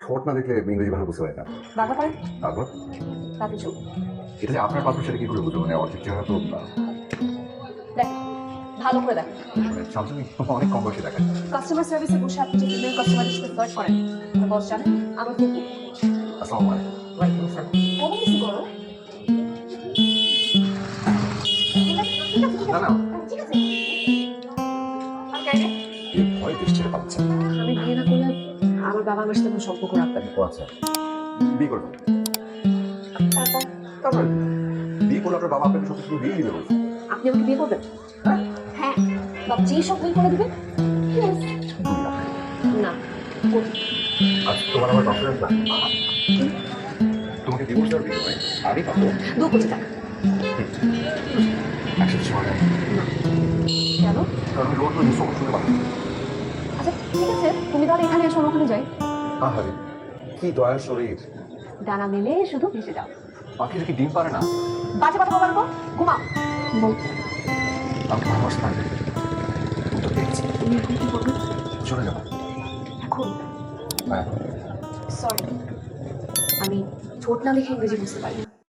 ঠোঁট না দেখলে ইংরেজি ভালো বুঝতে পারি না। বাংলা পারেন? তারপর তাতে চুপ। এটা যে আপনার পাসপোর্ট সেটা কি করে বুঝবো? মানে অর্ধেক চেহারা তো দেখ, ভালো করে দেখ। স্যামসাং অনেক কম বয়সে দেখায়। কাস্টমার সার্ভিসে বসে আপনি যে ফিমেল কাস্টমারের সাথে ফ্লার্ট করেন, আপনার বস জানেন? আমার ফুপু। আসসালামু আলাইকুম। ওয়ালাইকুম আসসালাম। কবে কিছু করো? না না, ঠিক আছে। আমি যাই রে। এই ভয় দেশ ছেড়ে পাচ্ছে। আমি বিয়ে না করলে আমার বাবা আমার সাথে কোনো সম্পর্ক রাখবে না। ও আচ্ছা, বিয়ে করবেন? তারপর তারপরে বিয়ে করলে আপনার বাবা আপনাকে সব কিছু দিয়ে দিবে বলছে। আপনি আমাকে বিয়ে করবেন? হ্যাঁ, বাপ যে সব বিয়ে করে দিবে। Yes. না, করি। আচ্ছা, তোমার আমার কনফিডেন্স না। তোমাকে ডিভোর্স দেওয়ার বিয়ে হয় আমি পাবো 2 কোটি টাকা। একসাথে সময় নেয়। না। কেন? কারণ আমি রোজ রোজ সব শুনে পাবো। আচ্ছা ঠিক আছে, তুমি তাহলে এখানে এসো, ওখানে যাই। আহারে কি দয়ার শরীর। ডানা মেলে শুধু ভেসে যাও। পাখিরা কি ডিম পারে না? বাজে কথা বলবো, ঘুমাও। বল, আমি ভালোবাসা থাকবে। উত্তর পেয়েছি। তুমি এখন কি করবে? চলে যাবো। এখন? হ্যাঁ। সরি, আমি ঠোঁট না দেখে ইংরেজি বুঝতে পারি।